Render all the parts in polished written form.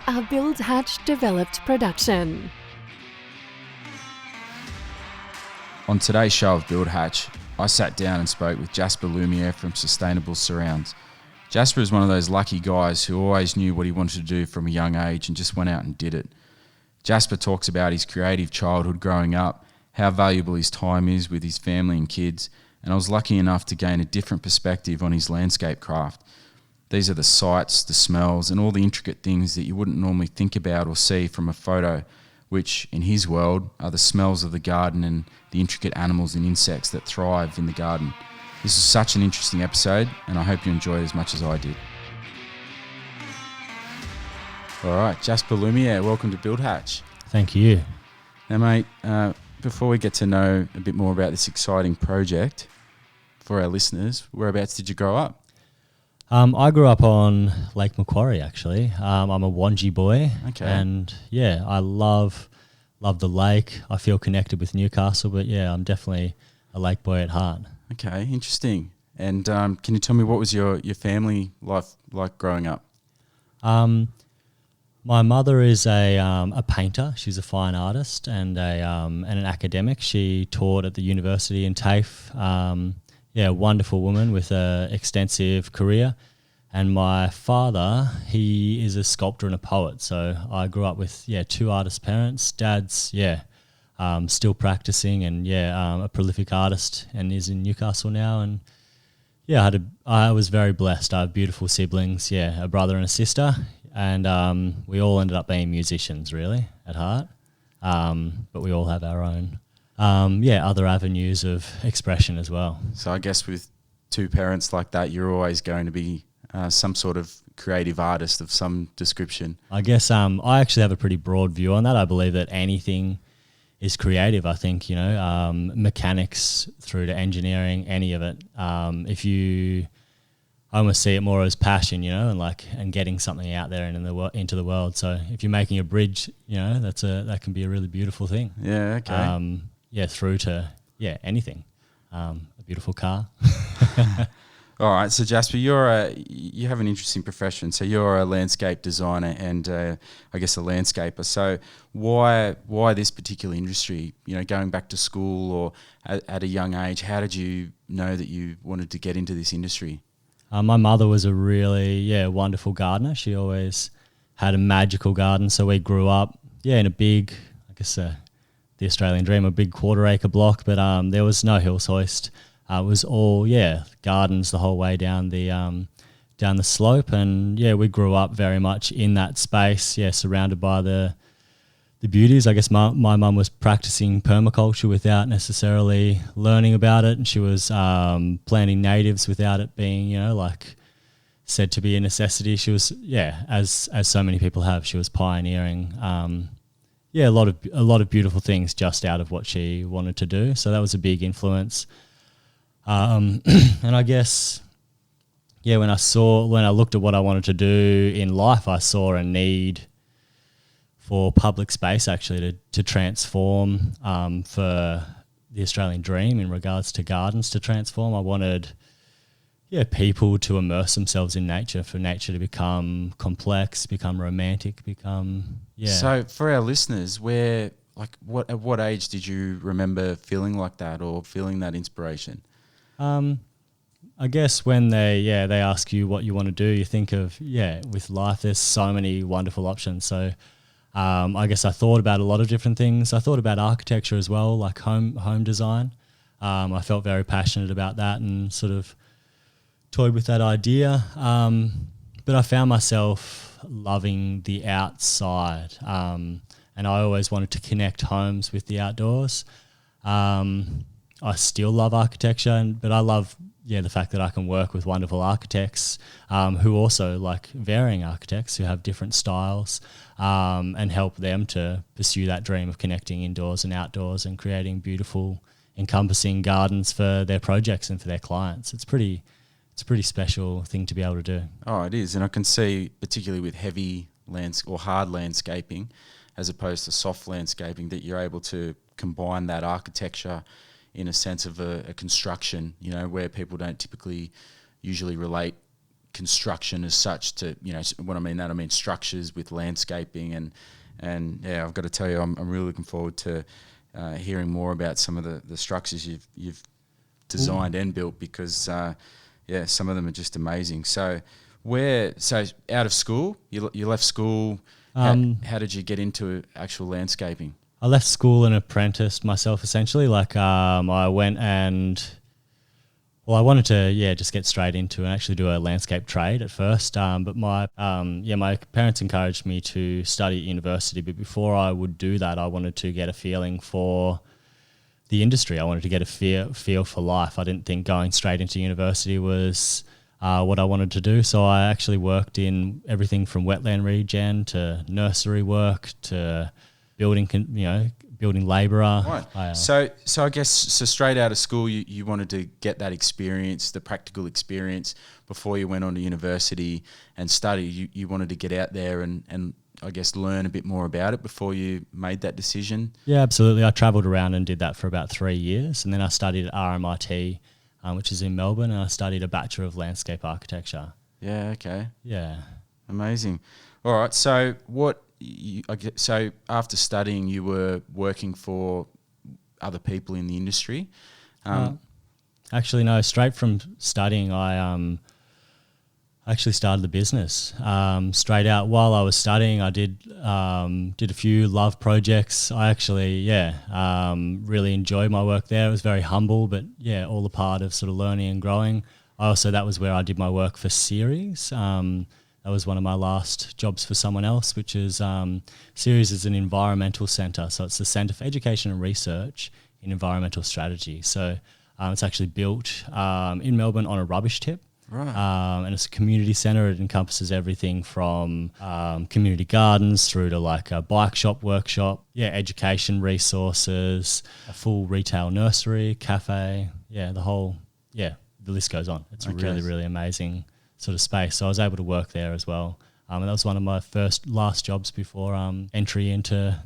A Build Hatch developed production. On today's show of Build Hatch, I sat down and spoke with Jasper Lumiere from Sustainable Surrounds. Jasper is one of those lucky guys who always knew what he wanted to do from a young age and just went out and did it. Jasper talks about his creative childhood growing up, how valuable his time is with his family and kids, and I was lucky enough to gain a different perspective on his landscape craft. These are the sights, the smells, and all the intricate things that you wouldn't normally think about or see from a photo, which, in his world, are the smells of the garden and the intricate animals and insects that thrive in the garden. This is such an interesting episode, and I hope you enjoy it as much as I did. All right, Jasper Lumiere, welcome to Build Hatch. Thank you. Now, mate, before we get to know a bit more about this exciting project, for our listeners, whereabouts did you grow up? I grew up on Lake Macquarie, actually. I'm a Wangi boy. Okay. And yeah, I love the lake. I feel connected with Newcastle, but yeah, I'm definitely a lake boy at heart. Okay, interesting. And can you tell me what was your family life like growing up? My mother is a painter. She's a fine artist and an academic. She taught at the university in TAFE. Wonderful woman with an extensive career. And my father, he is a sculptor and a poet. So I grew up with, two artist parents. Dad's, still practicing and, a prolific artist and is in Newcastle now. And, I was very blessed. I have beautiful siblings, a brother and a sister. And we all ended up being musicians, really, at heart. But we all have our own other avenues of expression as well. So I guess with two parents like that, you're always going to be some sort of creative artist of some description. I guess I actually have a pretty broad view on that. I believe that anything is creative. I think, mechanics through to engineering, any of it. I almost see it more as passion, and getting something out there and into the world. So if you're making a bridge, that can be a really beautiful thing. Yeah, okay. Through to anything, a beautiful car. All right, so Jasper, you have an interesting profession. So you're a landscape designer and I guess a landscaper. So why this particular industry? Going back to school or at a young age, how did you know that you wanted to get into this industry? My mother was a really wonderful gardener. She always had a magical garden. So we grew up in a big, the Australian dream, a big 1/4 acre block, but there was no hills hoist. It was all gardens the whole way down the slope, and we grew up very much in that space. Surrounded by the beauties. I guess my mum was practicing permaculture without necessarily learning about it, and she was planting natives without it being said to be a necessity. She was as so many people have. She was pioneering. A lot of beautiful things just out of what she wanted to do. So that was a big influence. And I guess, when I looked at what I wanted to do in life, I saw a need for public space actually to transform, for the Australian dream in regards to gardens to transform. I wanted people to immerse themselves in nature, for nature to become complex, become romantic, So for our listeners, at what age did you remember feeling like that or feeling that inspiration? I guess when they ask you what you want to do, you think of, with life, there's so many wonderful options. So I guess I thought about a lot of different things. I thought about architecture as well, like home design. I felt very passionate about that and sort of toyed with that idea. But I found myself loving the outside. And I always wanted to connect homes with the outdoors. I still love architecture, but I love the fact that I can work with wonderful architects who also like varying architects who have different styles and help them to pursue that dream of connecting indoors and outdoors and creating beautiful, encompassing gardens for their projects and for their clients. It's a pretty special thing to be able to do. Oh, it is. And I can see, particularly with heavy or hard landscaping as opposed to soft landscaping, that you're able to combine that architecture in a sense of a construction, where people don't typically usually relate construction as such to, what I mean that, I mean structures with landscaping and yeah, I've got to tell you, I'm really looking forward to hearing more about some of the structures you've designed and built, because some of them are just amazing. So out of school, you left school. How did you get into actual landscaping? I left school and apprenticed myself essentially. I went and I wanted to just get straight into and actually do a landscape trade at first. But my parents encouraged me to study at university. But before I would do that, I wanted to get a feeling for the industry. I wanted to get a feel for life. I didn't think going straight into university was what I wanted to do. So I actually worked in everything from wetland regen to nursery work to building labourer. Right. So I guess straight out of school, you wanted to get that experience, the practical experience, before you went on to university and study. You wanted to get out there and I guess learn a bit more about it before you made that decision. Yeah, absolutely. I travelled around and did that for about 3 years, and then I studied at RMIT, which is in Melbourne, and I studied a Bachelor of Landscape Architecture. Yeah. Okay. Yeah. Amazing. All right. So so after studying, you were working for other people in the industry? Actually, no. Straight from studying, I actually started the business. Straight out while I was studying, I did a few love projects. I actually, really enjoyed my work there. It was very humble, but all a part of sort of learning and growing. That was where I did my work for Ceres. That was one of my last jobs for someone else, which is Ceres is an environmental centre. So it's the Centre for Education and Research in Environmental Strategy. So it's actually built in Melbourne on a rubbish tip. Right. And it's a community centre. It encompasses everything from community gardens through to like a bike shop, workshop, education resources, a full retail nursery, cafe, the list goes on. It's a really, really amazing sort of space. So I was able to work there as well. And that was one of my last jobs before entry into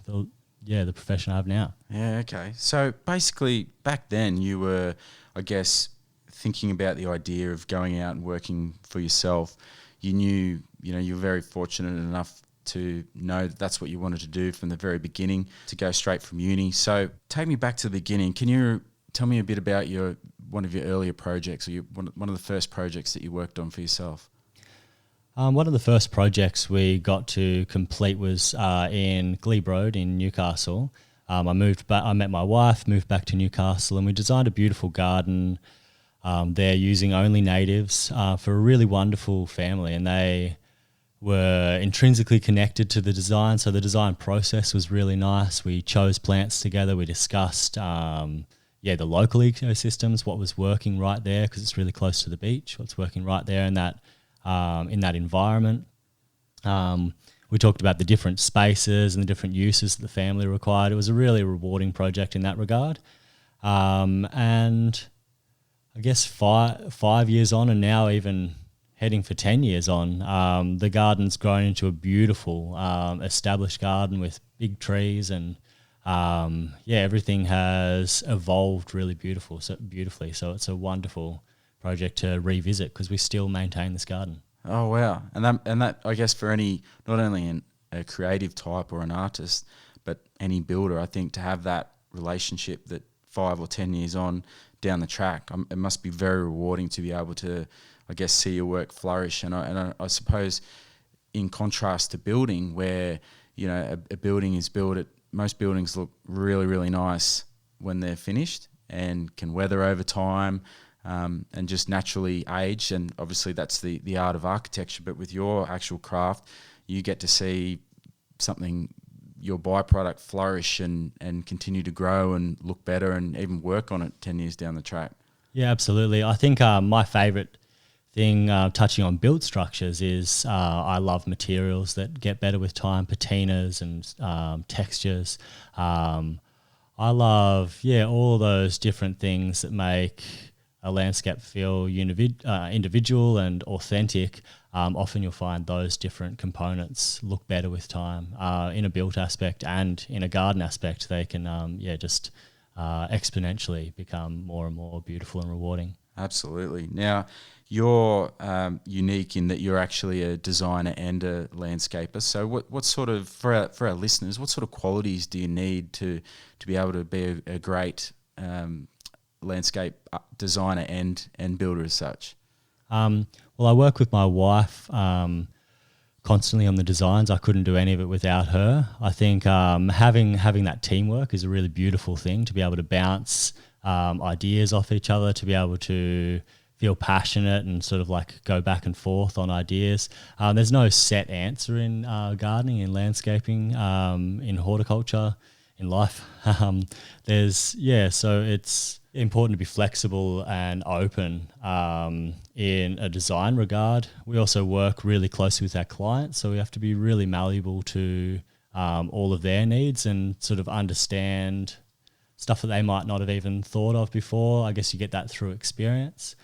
the profession I have now. Yeah, okay. So basically back then you were, I guess, thinking about the idea of going out and working for yourself. You knew, you were very fortunate enough to know that that's what you wanted to do from the very beginning, to go straight from uni. So take me back to the beginning. Can you tell me a bit about one of your earlier projects, or one of the first projects that you worked on for yourself? One of the first projects we got to complete was in Glebe Road in Newcastle. I moved back. I met my wife, moved back to Newcastle, and we designed a beautiful garden there using only natives for a really wonderful family, and they were intrinsically connected to the design. So the design process was really nice. We chose plants together. We discussed the local ecosystems, what was working right there, because it's really close to the beach, what's working right there in that environment. We talked about the different spaces and the different uses that the family required. It was a really rewarding project in that regard. And I guess 5 years on, and now even heading for 10 years on, the garden's grown into a beautiful established garden with big trees, and everything has evolved really beautifully. So it's a wonderful project to revisit because we still maintain this garden. Oh wow! And that I guess for not only a creative type or an artist, but any builder, I think to have that relationship that 5 or 10 years on down the track, it must be very rewarding to be able to, I guess, see your work flourish. And I suppose in contrast to building, where a building is built, most buildings look really, really nice when they're finished and can weather over time and just naturally age. And obviously that's the art of architecture. But with your actual craft, you get to see something, your byproduct, flourish and continue to grow and look better and even work on it 10 years down the track. Yeah, absolutely. I think my favourite thing, touching on built structures, is I love materials that get better with time, patinas and textures. I love, all those different things that make a landscape feel individual and authentic. Often you'll find those different components look better with time. In a built aspect and in a garden aspect, they can just exponentially become more and more beautiful and rewarding. Absolutely. Now, you're unique in that you're actually a designer and a landscaper. So what sort of, for our listeners, what sort of qualities do you need to be able to be a great landscape designer and builder as such? Well, I work with my wife constantly on the designs. I couldn't do any of it without her. I think having that teamwork is a really beautiful thing, to be able to bounce ideas off each other, to be able to feel passionate and sort of like go back and forth on ideas. There's no set answer in gardening, in landscaping, in horticulture, in life. So it's important to be flexible and open in a design regard. We also work really closely with our clients, so we have to be really malleable to all of their needs and sort of understand stuff that they might not have even thought of before. I guess you get that through experience.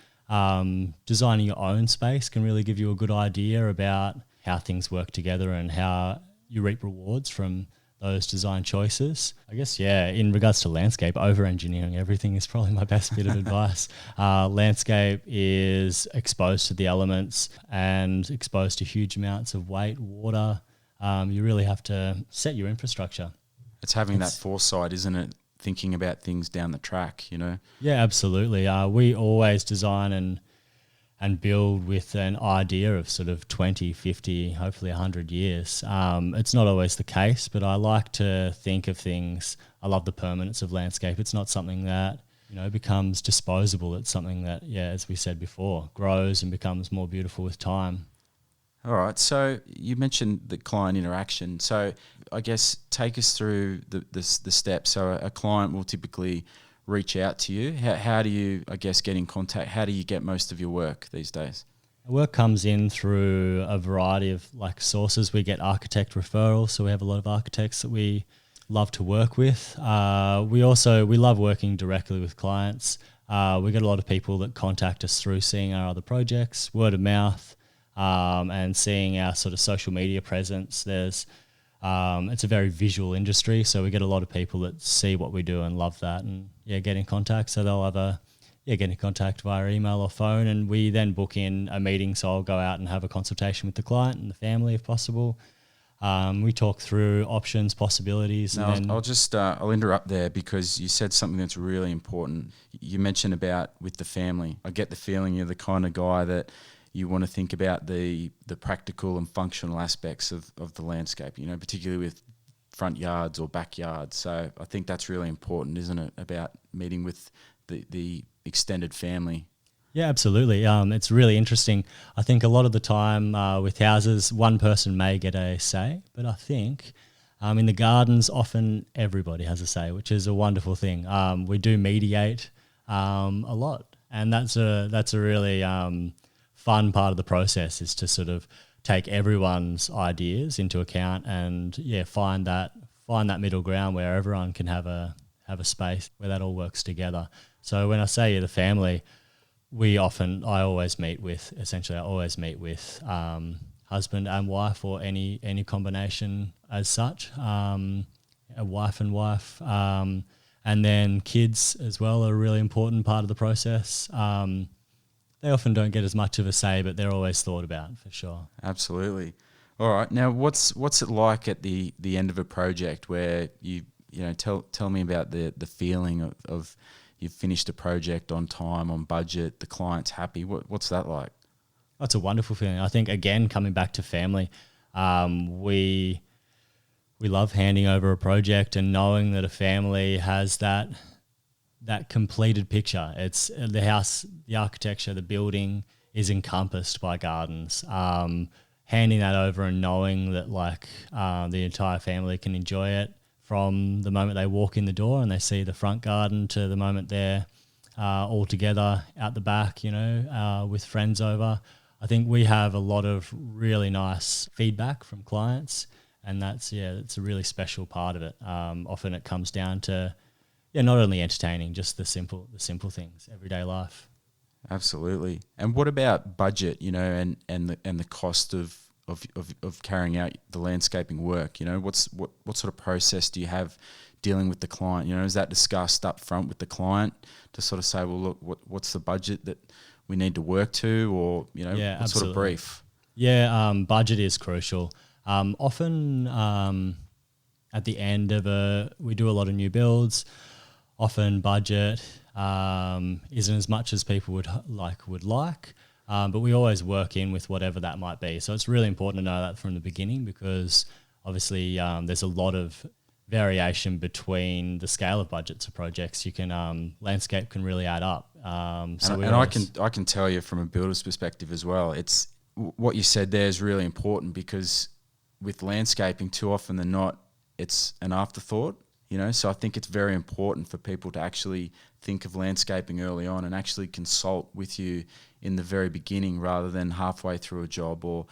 Designing your own space can really give you a good idea about how things work together and how you reap rewards from those design choices. I guess, in regards to landscape, over-engineering everything is probably my best bit of advice. Landscape is exposed to the elements and exposed to huge amounts of weight, water. You really have to set your infrastructure. It's having that foresight, isn't it? Thinking about things down the track, you know? Yeah, absolutely. We always design and build with an idea of sort of 20, 50, hopefully 100 years. It's not always the case, but I like to think of things. I love the permanence of landscape. It's not something that, becomes disposable. It's something that, as we said before, grows and becomes more beautiful with time. All right. So you mentioned the client interaction. So I guess take us through the steps. So a client will typically reach out to you. How do you, I guess, get in contact? How do you get most of your work these days? Work comes in through a variety of sources. We get architect referrals, so we have a lot of architects that we love to work with. We love working directly with clients. We get a lot of people that contact us through seeing our other projects, word of mouth, and seeing our sort of social media presence. It's a very visual industry, so we get a lot of people that see what we do and love that, and get in contact. So they'll either get in contact via email or phone, and we then book in a meeting. So I'll go out and have a consultation with the client and the family if possible. We talk through options, possibilities. No, and then I'll interrupt there because you said something that's really important. You mentioned about with the family. I get the feeling you're the kind of guy that you want to think about the practical and functional aspects of the landscape, particularly with front yards or backyards. So I think that's really important, isn't it, about meeting with the extended family? Yeah, absolutely. It's really interesting. I think a lot of the time with houses, one person may get a say, but I think in the gardens, often everybody has a say, which is a wonderful thing. We do mediate a lot, and that's a really fun part of the process, is to sort of take everyone's ideas into account and find that middle ground where everyone can have a space where that all works together. So when I say the family, I always meet with husband and wife, or any combination as such, a wife and wife, and then kids as well are a really important part of the process. They often don't get as much of a say, but they're always thought about for sure. Absolutely. All right. Now, what's it like at the end of a project where you tell me about the feeling of you've finished a project on time, on budget, the client's happy. What's that like? That's a wonderful feeling. I think, again, coming back to family, we love handing over a project and knowing that a family has that completed picture. It's the house, the architecture, the building is encompassed by gardens. Handing that over and knowing that the entire family can enjoy it from the moment they walk in the door and they see the front garden to the moment they're all together out the back, with friends over. I think we have a lot of really nice feedback from clients, and that's a really special part of it. Often it comes down to not only entertaining, just the simple things, everyday life. Absolutely. And what about budget, and the cost of of carrying out the landscaping work? You know, what sort of process do you have dealing with the client? You know, is that discussed up front with the client to sort of say, well, look, what's the budget that we need to work to, or, you know, what sort of brief? Yeah, budget is crucial. Often at the end of we do a lot of new builds. Often budget isn't as much as people would like, but we always work in with whatever that might be. So it's really important to know that from the beginning, because obviously there's a lot of variation between the scale of budgets of projects. You can landscape can really add up. I can tell you from a builder's perspective as well. It's what you said there is really important, because with landscaping, too often than not, it's an afterthought. You know, so I think it's very important for people to actually think of landscaping early on and actually consult with you in the very beginning, rather than halfway through a job or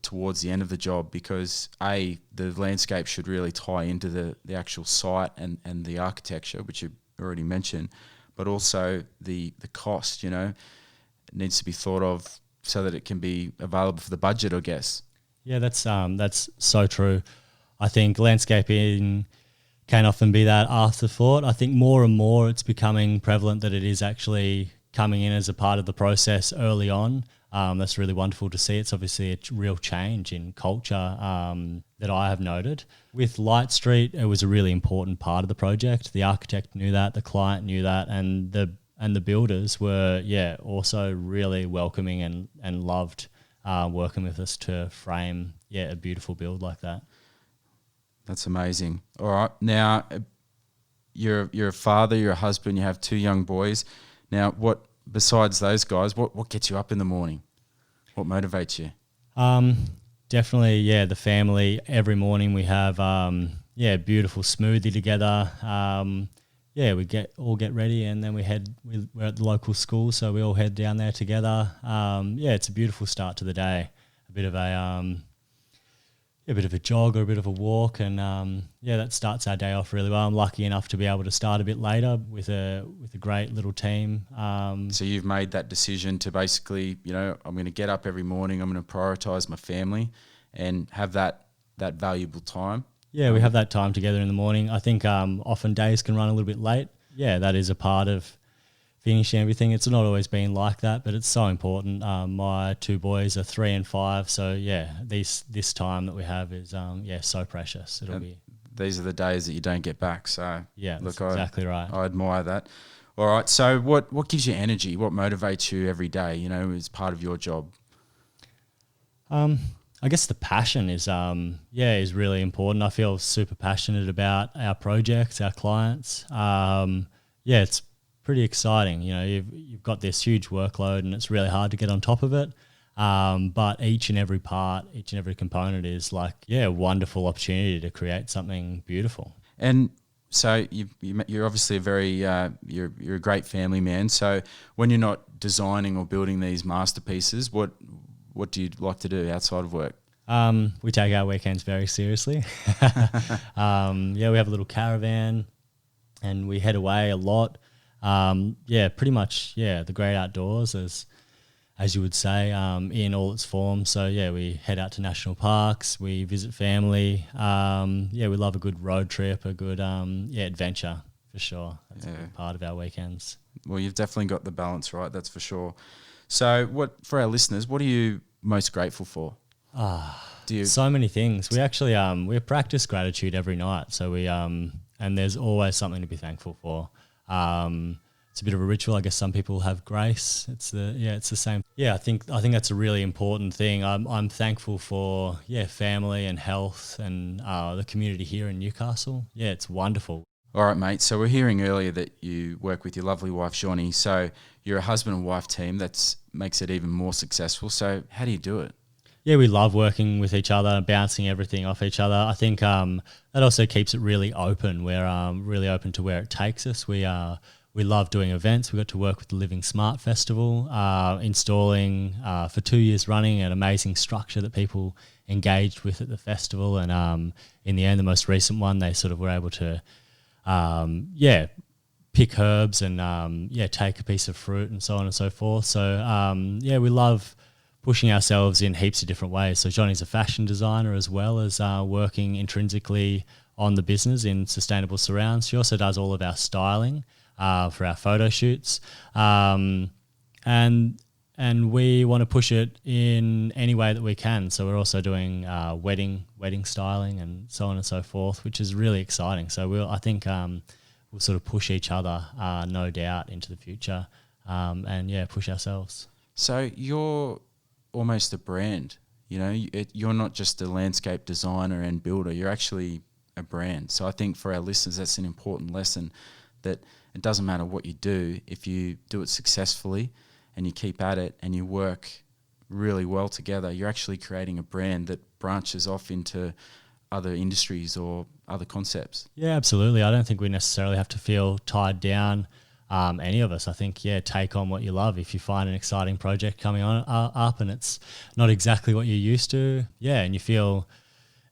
towards the end of the job, because the landscape should really tie into the actual site and the architecture, which you already mentioned, but also the cost, you know, it needs to be thought of so that it can be available for the budget, I guess. Yeah, that's so true. I think landscaping can often be that afterthought. I think more and more it's becoming prevalent that it is actually coming in as a part of the process early on. That's really wonderful to see. It's obviously a real change in culture that I have noted. With Light Street, it was a really important part of the project. The architect knew that, the client knew that, and the builders were also really welcoming and loved working with us to frame a beautiful build like that. That's amazing. All right, now you're a father, you're a husband, you have 2 young boys. Now, what besides those guys, what gets you up in the morning? What motivates you? Definitely, the family. Every morning we have beautiful smoothie together. We get ready, and then we're at the local school, so we all head down there together. It's a beautiful start to the day. A bit of a jog or a bit of a walk, and that starts our day off really well. I'm lucky enough to be able to start a bit later with a great little team. So you've made that decision to basically, you know, I'm going to get up every morning, I'm going to prioritise my family and have that valuable time. Yeah, we have that time together in the morning. I think often days can run a little bit late. Yeah, that is a part of finishing everything. It's not always been like that, but it's so important. My 2 boys are 3 and 5, so this time that we have is so precious. These are the days that you don't get back. So that's exactly right. I admire that. All right. So what gives you energy? What motivates you every day? You know, as part of your job. I guess the passion is really important. I feel super passionate about our projects, our clients. It's pretty exciting. You know, you've got this huge workload, and it's really hard to get on top of it. But each and every part, each and every component is a wonderful opportunity to create something beautiful. And so you're obviously you're a great family man. So when you're not designing or building these masterpieces, what do you like to do outside of work? We take our weekends very seriously. We have a little caravan, and we head away a lot. Pretty much, the great outdoors, as you would say, in all its forms. So, we head out to national parks, we visit family. We love a good road trip, a good, adventure, for sure. That's a big part of our weekends. Well, you've definitely got the balance right, that's for sure. So, for our listeners, what are you most grateful for? So many things. We actually, we practice gratitude every night. So and there's always something to be thankful for. It's a bit of a ritual. I guess some people have grace. It's the same. I think that's a really important thing. I'm thankful for family and health and the community here in Newcastle. It's wonderful. All right, mate. So we're hearing earlier that you work with your lovely wife, Shawnee. So you're a husband and wife team. That makes it even more successful. So how do you do it? We love working with each other, bouncing everything off each other. I think that also keeps it really open. We're really open to where it takes us. We love doing events. We got to work with the Living Smart Festival, installing for 2 years running an amazing structure that people engaged with at the festival. And in the end, the most recent one, they sort of were able to, pick herbs and take a piece of fruit and so on and so forth. So we love pushing ourselves in heaps of different ways. So Johnny's a fashion designer as well as working intrinsically on the business in sustainable surrounds. She also does all of our styling for our photo shoots. And we want to push it in any way that we can. So we're also doing wedding styling and so on and so forth, which is really exciting. So I think we'll sort of push each other, no doubt, into the future, and push ourselves. So you're almost a brand. You're not just a landscape designer and builder. You're actually a brand. So I think for our listeners, that's an important lesson, that it doesn't matter what you do. If you do it successfully and you keep at it and you work really well together, you're actually creating a brand that branches off into other industries or other concepts. Yeah, absolutely. I don't think we necessarily have to feel tied down, any of us. I think, take on what you love. If you find an exciting project coming on up and it's not exactly what you're used to, and you feel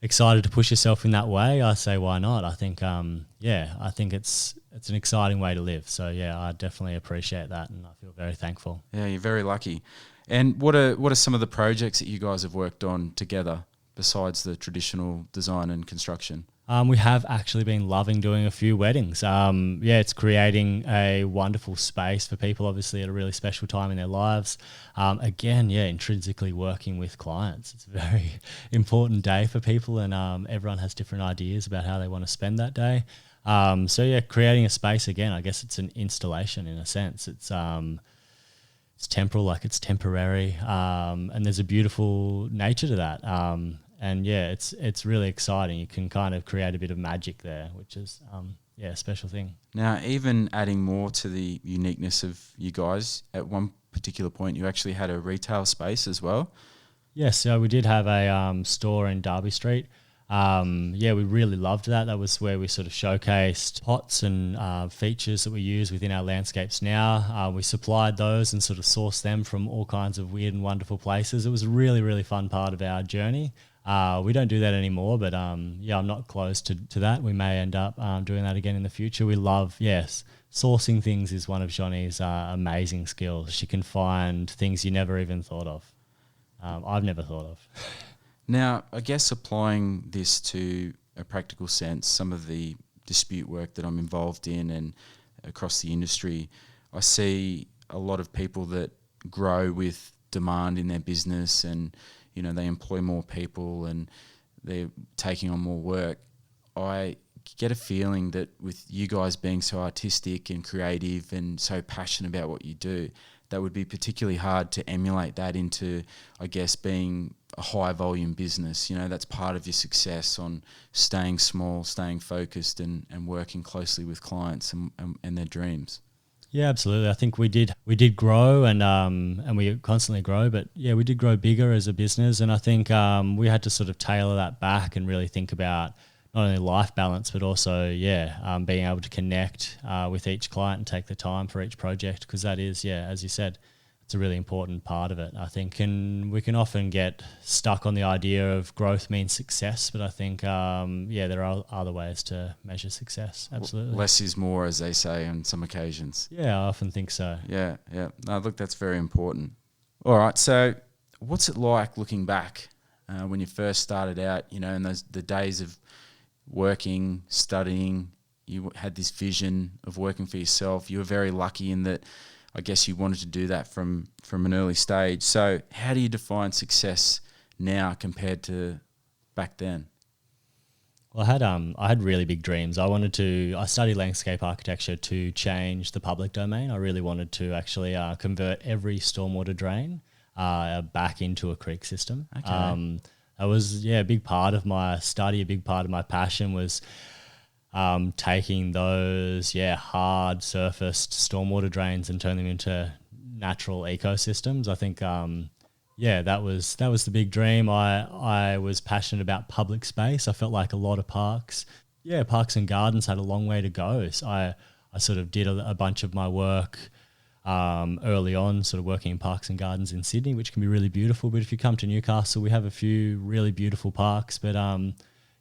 excited to push yourself in that way, I say why not? I think, I think it's an exciting way to live. So I definitely appreciate that, and I feel very thankful. Yeah, you're very lucky. And what are some of the projects that you guys have worked on together besides the traditional design and construction? We have actually been loving doing a few weddings. It's creating a wonderful space for people, obviously at a really special time in their lives. Intrinsically working with clients. It's a very important day for people, and everyone has different ideas about how they want to spend that day. Creating a space, again, I guess it's an installation in a sense. It's temporal, like it's temporary, and there's a beautiful nature to that. It's really exciting. You can kind of create a bit of magic there, which is a special thing. Now, even adding more to the uniqueness of you guys, at one particular point you actually had a retail space as well. Yes, so we did have a store in Derby Street. We really loved that. That was where we sort of showcased pots and features that we use within our landscapes now. We supplied those and sort of sourced them from all kinds of weird and wonderful places. It was a really, really fun part of our journey. We don't do that anymore, but I'm not close to that. We may end up doing that again in the future. We love, sourcing things is one of Johnny's amazing skills. She can find things you never even thought of. I've never thought of. Now, I guess applying this to a practical sense, some of the dispute work that I'm involved in and across the industry, I see a lot of people that grow with demand in their business, and they employ more people and they're taking on more work. I get a feeling that with you guys being so artistic and creative and so passionate about what you do, that would be particularly hard to emulate that into, I guess, being a high volume business. That's part of your success, on staying small, staying focused and working closely with clients and their dreams. Yeah, absolutely. I think we did grow and we constantly grow, but we did grow bigger as a business. And I think we had to sort of tailor that back and really think about not only life balance, but also, being able to connect with each client and take the time for each project, because that is, as you said, it's a really important part of it, I think. And we can often get stuck on the idea of growth means success, but I think, there are other ways to measure success. Absolutely. Less is more, as they say on some occasions. Yeah, I often think so. Yeah. No, look, that's very important. All right, so what's it like looking back when you first started out, in the days of working, studying? You had this vision of working for yourself. You were very lucky in that, I guess, you wanted to do that from an early stage. So how do you define success now compared to back then? Well, I had really big dreams. I studied landscape architecture to change the public domain. I really wanted to actually convert every stormwater drain back into a creek system. Okay. That was a big part of my study. A big part of my passion was taking those hard surfaced stormwater drains and turning them into natural ecosystems. I think that was the big dream. I was passionate about public space. I felt like a lot of parks and gardens had a long way to go. So I sort of did a bunch of my work early on, sort of working in parks and gardens in Sydney, which can be really beautiful. But if you come to Newcastle, we have a few really beautiful parks, but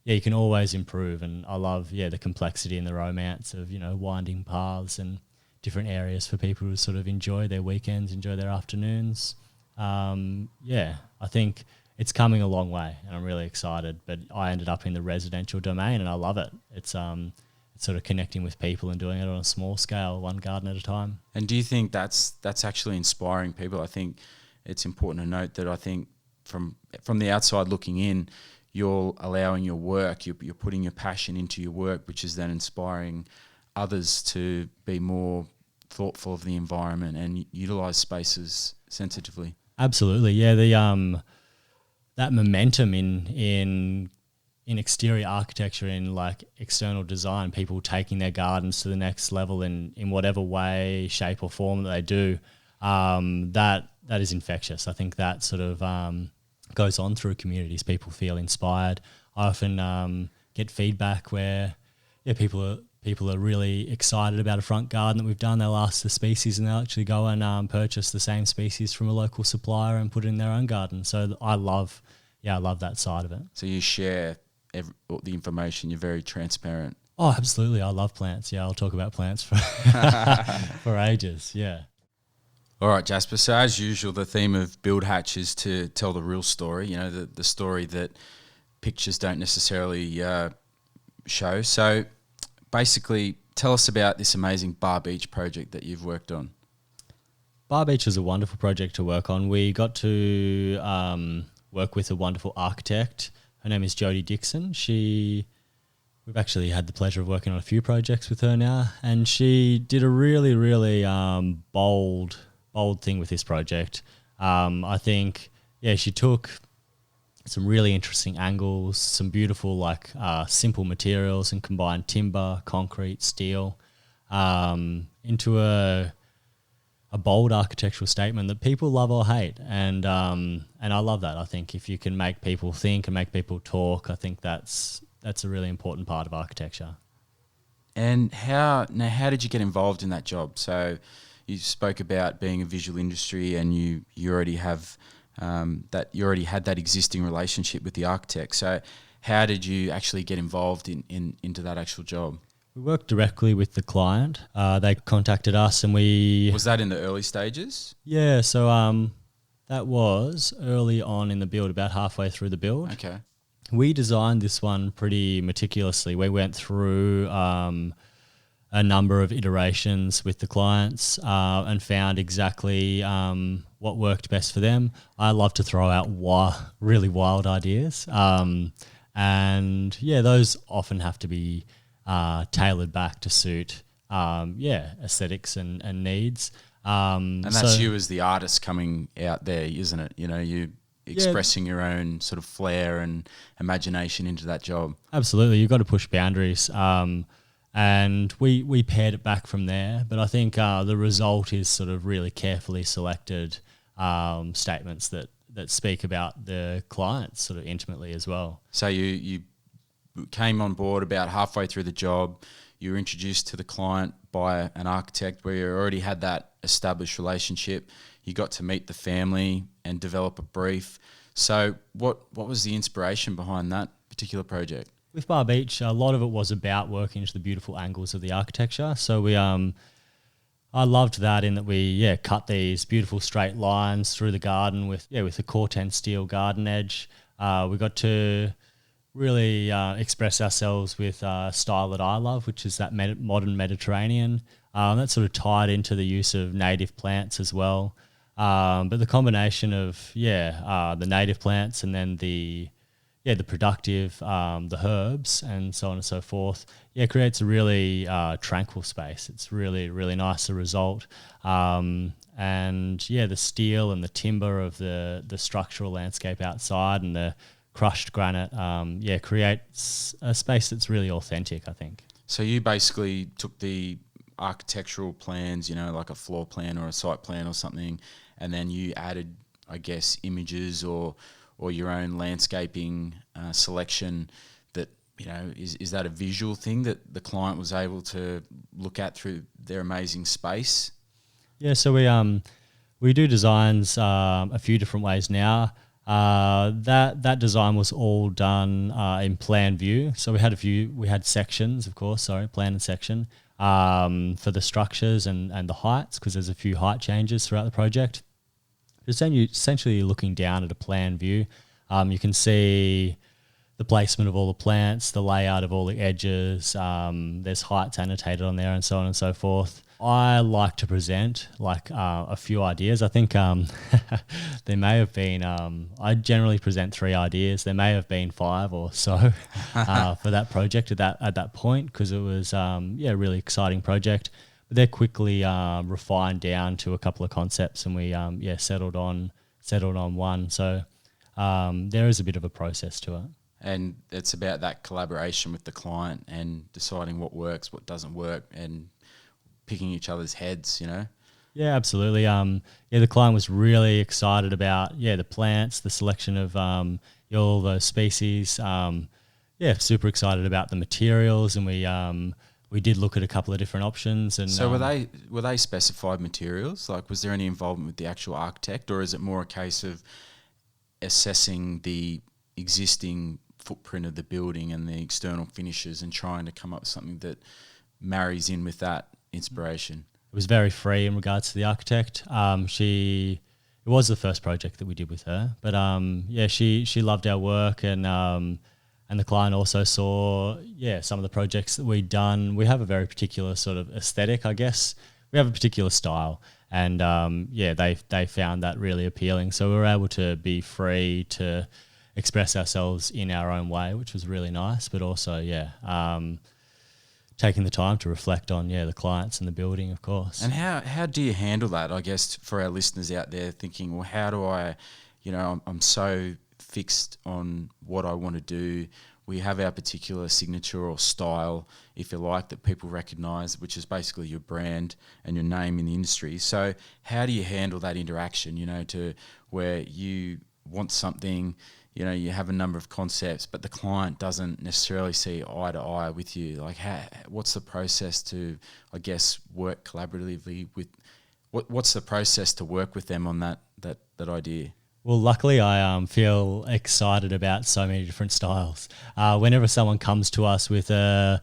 you can always improve. And I love the complexity and the romance of winding paths and different areas for people to sort of enjoy their weekends, enjoy their afternoons. I think it's coming a long way, and I'm really excited. But I ended up in the residential domain, and I love it. It's sort of connecting with people and doing it on a small scale, one garden at a time. And do you think that's actually inspiring people? I think it's important to note that I think from the outside looking in, you're allowing your work, you're putting your passion into your work, which is then inspiring others to be more thoughtful of the environment and utilise spaces sensitively. Absolutely, yeah. The that momentum in exterior architecture, in like external design, people taking their gardens to the next level in whatever way, shape or form that they do, that is infectious. I think that sort of goes on through communities. People feel inspired. I often get feedback where people are really excited about a front garden that we've done. They'll ask the species and they'll actually go and purchase the same species from a local supplier and put it in their own garden. So I love that side of it. So you share the information, you're very transparent. Oh, absolutely. I love plants. Yeah, I'll talk about plants for for ages. Yeah. All right, Jasper. So as usual, the theme of Build Hatch is to tell the real story, the story that pictures don't necessarily show. So basically, tell us about this amazing Bar Beach project that you've worked on. Bar Beach was a wonderful project to work on. We got to work with a wonderful architect. Her name is Jodie Dixon. We've actually had the pleasure of working on a few projects with her now, and she did a really, really bold thing with this project. I think, she took some really interesting angles, some beautiful simple materials, and combined timber, concrete, steel into a bold architectural statement that people love or hate, and I love that. I think if you can make people think and make people talk, I think that's a really important part of architecture. And how did you get involved in that job? So you spoke about being a visual industry, and you already have you already had that existing relationship with the architect. So how did you actually get involved into that actual job? We worked directly with the client. They contacted us, and we... Was that in the early stages? Yeah, so that was early on in the build, about halfway through the build. Okay. We designed this one pretty meticulously. We went through a number of iterations with the clients and found exactly what worked best for them. I love to throw out really wild ideas. Those often have to be tailored back to suit aesthetics and needs. And that's you as the artist coming out there, isn't it? You expressing your own sort of flair and imagination into that job. Absolutely. You've got to push boundaries. And we paired it back from there. But I think the result is sort of really carefully selected statements that speak about the clients sort of intimately as well. So you came on board about halfway through the job. You were introduced to the client by an architect where you already had that established relationship. You got to meet the family and develop a brief. So what was the inspiration behind that particular project? With Bar Beach, a lot of it was about working into the beautiful angles of the architecture. So I loved that in that we cut these beautiful straight lines through the garden with the Corten steel garden edge. We got to really express ourselves with a style that I love, which is that modern Mediterranean. That sort of tied into the use of native plants as well. But the combination of the native plants and then the productive, the herbs and so on and so forth, creates a really tranquil space. It's really, really nice, the result. The steel and the timber of the structural landscape outside and the crushed granite, creates a space that's really authentic, I think. So you basically took the architectural plans, like a floor plan or a site plan or something, and then you added, I guess, images or your own landscaping selection that, is that a visual thing that the client was able to look at through their amazing space? Yeah, so we do designs a few different ways now. That design was all done in plan view. So we had sections, of course, plan and section for the structures and the heights, because there's a few height changes throughout the project. essentially looking down at a plan view. You can see the placement of all the plants, the layout of all the edges. There's heights annotated on there and so on and so forth. I like to present a few ideas. I think there may have been, I generally present 3 ideas. There may have been 5 or so for that project at that point, because it was a really exciting project. But they're quickly refined down to a couple of concepts, and we settled on one. So there is a bit of a process to it. And it's about that collaboration with the client and deciding what works, what doesn't work, and picking each other's heads, Yeah, absolutely. The client was really excited about the plants, the selection of all those species. Super excited about the materials, and we did look at a couple of different options. And so were they specified materials? Like, was there any involvement with the actual architect, or is it more a case of assessing the existing footprint of the building and the external finishes and trying to come up with something that marries in with that inspiration? It was very free in regards to the architect. It was the first project that we did with her, but she loved our work, and the client also saw some of the projects that we'd done. We have a very particular sort of aesthetic, I guess. We have a particular style, and they found that really appealing. So we were able to be free to express ourselves in our own way, which was really nice, but also taking the time to reflect on the clients and the building, of course. And how do you handle that, I guess, for our listeners out there thinking, well, how do I, I'm so fixed on what I want to do. We have our particular signature or style, if you like, that people recognise, which is basically your brand and your name in the industry. So how do you handle that interaction, to where you want something, you have a number of concepts, but the client doesn't necessarily see eye to eye with you? Like, what's the process to, I guess, work collaboratively with? What's the process to work with them on that idea? Well, luckily, I feel excited about so many different styles. Whenever someone comes to us with a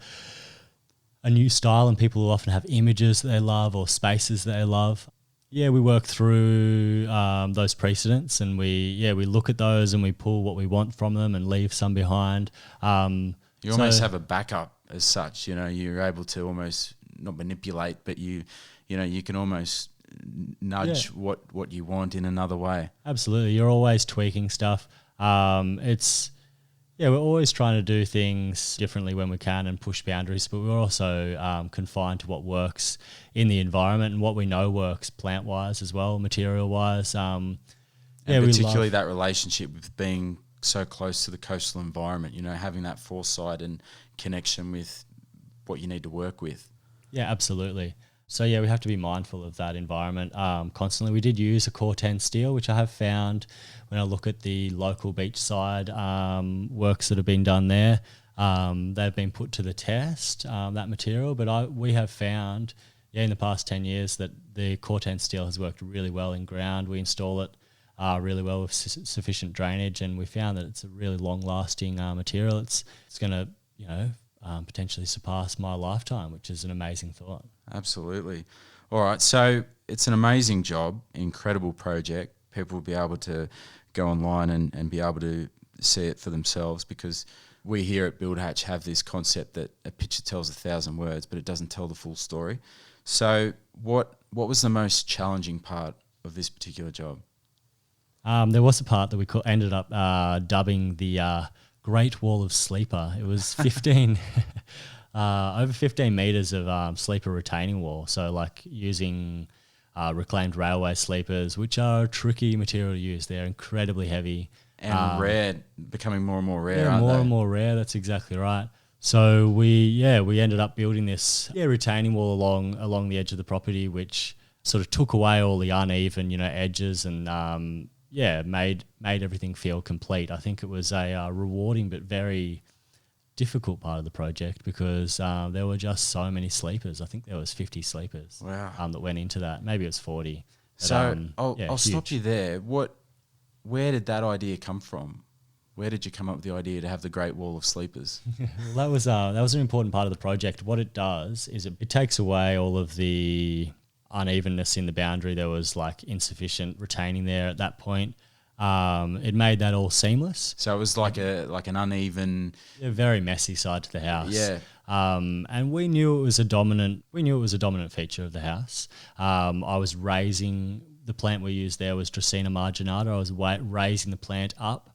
new style, and people will often have images that they love or spaces that they love, we work through those precedents, and we look at those and we pull what we want from them and leave some behind. You almost have a backup as such. You're able to almost not manipulate, but you can almost nudge what you want in another way. Absolutely, you're always tweaking stuff. We're always trying to do things differently when we can and push boundaries, but we're also confined to what works in the environment and what we know works plant-wise as well, material-wise. And particularly that relationship with being so close to the coastal environment, having that foresight and connection with what you need to work with. Yeah, absolutely. So we have to be mindful of that environment constantly. We did use a Corten steel, which I have found when I look at the local beachside works that have been done there. They've been put to the test, that material, but we have found in the past 10 years that the Corten steel has worked really well in ground. We install it really well with sufficient drainage, and we found that it's a really long-lasting material. It's going to, potentially surpass my lifetime, which is an amazing thought. Absolutely. All right, so it's an amazing job, incredible project. People will be able to go online and be able to see it for themselves, because we here at Build Hatch have this concept that a picture tells 1,000 words, but it doesn't tell the full story. So what was the most challenging part of this particular job? There was a part that we ended up dubbing the Great Wall of Sleeper. It was 15... over 15 metres of sleeper retaining wall. So like using reclaimed railway sleepers, which are a tricky material to use. They're incredibly heavy. And rare, becoming more and more rare, aren't they? More and more rare, that's exactly right. So we ended up building this retaining wall along the edge of the property, which sort of took away all the uneven, edges and made everything feel complete. I think it was a rewarding but very difficult part of the project, because there were just so many sleepers. I think there was 50 sleepers. Wow. That went into that. Maybe it was 40. But, so I'll stop you there. Where did that idea come from? Where did you come up with the idea to have the Great Wall of Sleepers? Well, that was an important part of the project. What it does is it takes away all of the unevenness in the boundary. There was like insufficient retaining there at that point. It made that all seamless. So it was like an uneven, very messy side to the house. Yeah. And we knew it was a dominant feature of the house. I was raising the plant we used there was Dracaena marginata. I was raising the plant up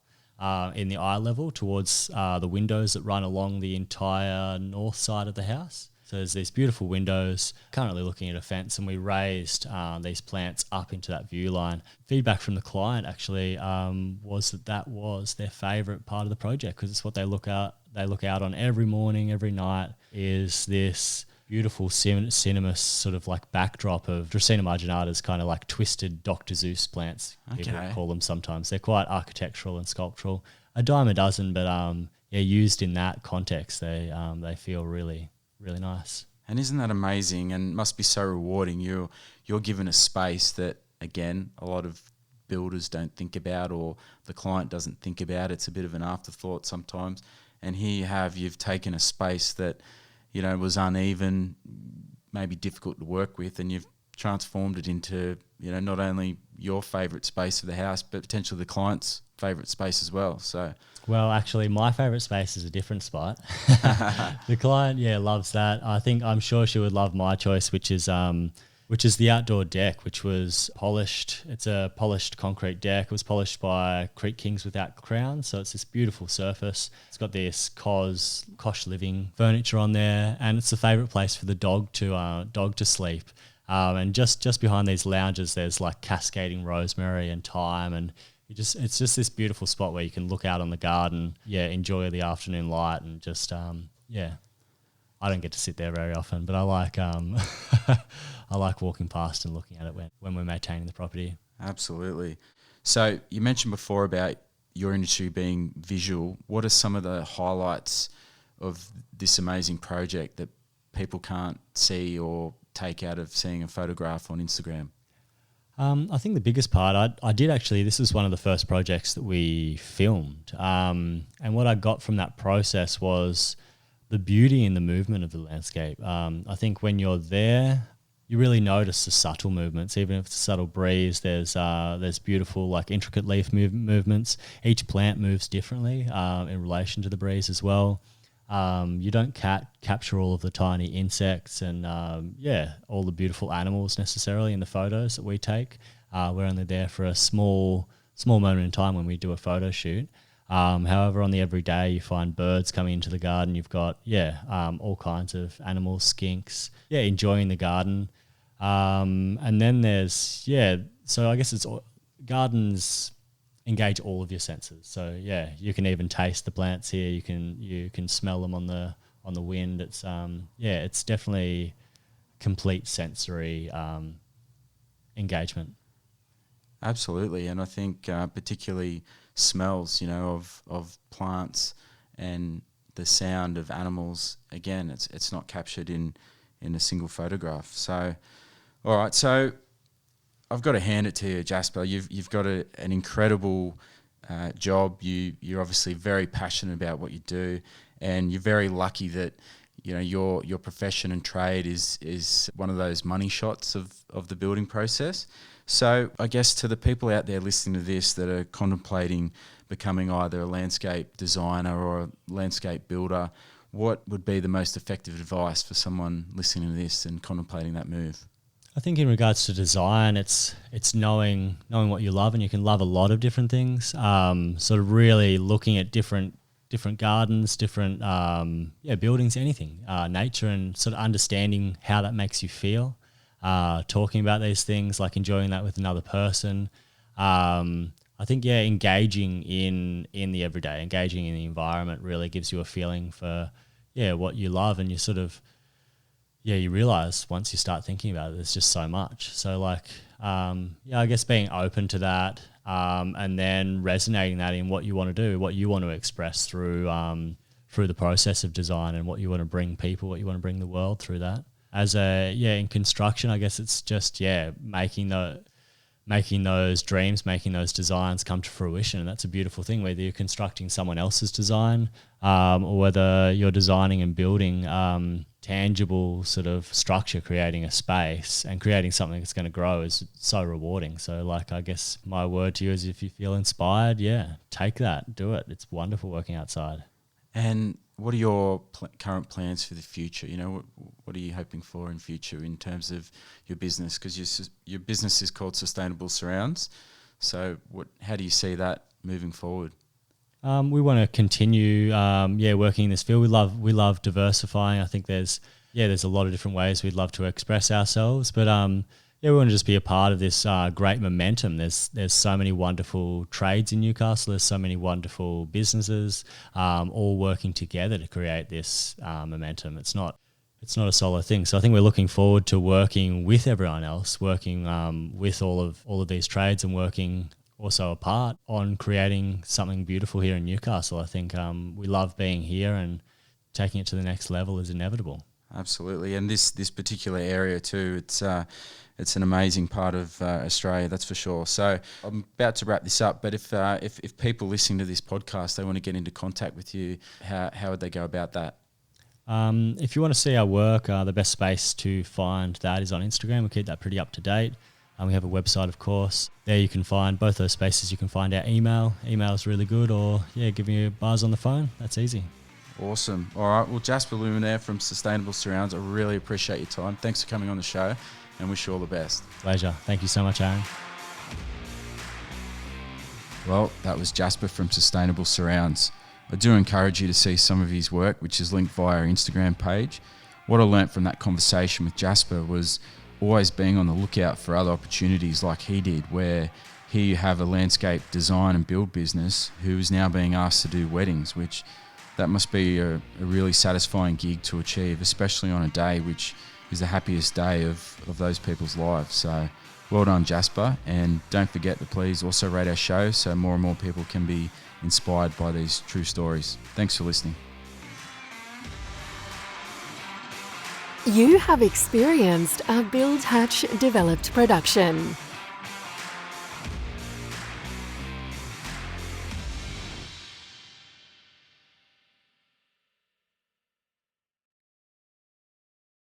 in the eye level towards the windows that run along the entire north side of the house. So there's these beautiful windows, currently looking at a fence, and we raised these plants up into that view line. Feedback from the client actually was that was their favourite part of the project, because it's what they look out on every morning, every night, is this beautiful cinemus sort of like backdrop of Dracaena marginatas, kind of like twisted Dr. Seuss plants, people call them sometimes. They're quite architectural and sculptural. A dime a dozen, but used in that context, they feel really, really nice. And isn't that amazing, and must be so rewarding? You're given a space that, again, a lot of builders don't think about, or the client doesn't think about. It's a bit of an afterthought sometimes. And here you've taken a space that, was uneven, maybe difficult to work with, and you've transformed it into, not only your favourite space of the house, but potentially the client's favourite space as well. So, well, actually, my favourite space is a different spot. The client, loves that. I'm sure she would love my choice, which is the outdoor deck, which was polished. It's a polished concrete deck. It was polished by Creek Kings without crowns, so it's this beautiful surface. It's got this Kosh living furniture on there, and it's the favourite place for the dog to sleep. And just behind these lounges, there's like cascading rosemary and thyme, and it's just this beautiful spot where you can look out on the garden, enjoy the afternoon light, and just I don't get to sit there very often, but I like I like walking past and looking at it when we're maintaining the property. Absolutely. So you mentioned before about your industry being visual. What are some of the highlights of this amazing project that people can't see or take out of seeing a photograph on Instagram? I think the biggest part, I did actually, this was one of the first projects that we filmed. And what I got from that process was the beauty in the movement of the landscape. I think when you're there, you really notice the subtle movements. Even if it's a subtle breeze, there's beautiful, like intricate leaf movements. Each plant moves differently in relation to the breeze as well. You don't capture all of the tiny insects and all the beautiful animals necessarily in the photos that we take. We're only there for a small moment in time when we do a photo shoot. However, on the everyday, you find birds coming into the garden. You've got all kinds of animals, skinks, enjoying the garden. And then there's so I guess gardens engage all of your senses. So you can even taste the plants here. You can smell them on the wind. It's it's definitely complete sensory engagement. Absolutely, and I think particularly smells, of plants and the sound of animals. Again, it's not captured in a single photograph. So, all right, so I've got to hand it to you, Jasper. You've got an incredible job. You're obviously very passionate about what you do, and you're very lucky that your profession and trade is one of those money shots of the building process. So I guess to the people out there listening to this that are contemplating becoming either a landscape designer or a landscape builder, what would be the most effective advice for someone listening to this and contemplating that move? I think in regards to design, it's knowing what you love, and you can love a lot of different things. Sort of really looking at different gardens, different buildings, anything, nature, and sort of understanding how that makes you feel. Talking about these things, like enjoying that with another person. I think engaging in the everyday, engaging in the environment really gives you a feeling for what you love, and you sort of you realize once you start thinking about it, there's just so much. So like I guess being open to that, and then resonating that in what you want to do, what you want to express through the process of design, and what you want to bring people, what you want to bring the world through that. As in construction, I guess it's just making making those dreams, making those designs come to fruition. And that's a beautiful thing, whether you're constructing someone else's design or whether you're designing and building tangible sort of structure, creating a space and creating something that's going to grow is so rewarding. So like, I guess my word to you is if you feel inspired, take that, do it. It's wonderful working outside. And what are your current plans for the future? You know, what are you hoping for in future in terms of your business? Because your business is called Sustainable Surrounds. So how do you see that moving forward? We want to continue, working in this field. We love diversifying. I think there's a lot of different ways we'd love to express ourselves, but we want to just be a part of this great momentum. There's so many wonderful trades in Newcastle. There's so many wonderful businesses, all working together to create this momentum. It's not a solo thing. So I think we're looking forward to working with everyone else, working with all of these trades, and working also apart on creating something beautiful here in Newcastle. I think we love being here, and taking it to the next level is inevitable. Absolutely, and this particular area too, it's an amazing part of Australia, that's for sure. So I'm about to wrap this up, but if people listening to this podcast, they want to get into contact with you, how would they go about that? If you want to see our work, the best space to find that is on Instagram. We keep that pretty up to date. We have a website, of course. There you can find both those spaces. You can find our email. Email is really good, or give me a buzz on the phone. That's easy. Awesome. All right. Well, Jasper Lumiere from Sustainable Surrounds, I really appreciate your time. Thanks for coming on the show, and wish you all the best. Pleasure. Thank you so much, Aaron. Well, that was Jasper from Sustainable Surrounds. I do encourage you to see some of his work, which is linked via our Instagram page. What I learnt from that conversation with Jasper was always being on the lookout for other opportunities like he did, where here you have a landscape design and build business who is now being asked to do weddings, which that must be a really satisfying gig to achieve, especially on a day which is the happiest day of those people's lives. So well done, Jasper, and don't forget to please also rate our show so more and more people can be inspired by these true stories. Thanks for listening. You have experienced a Build Hatch Developed production.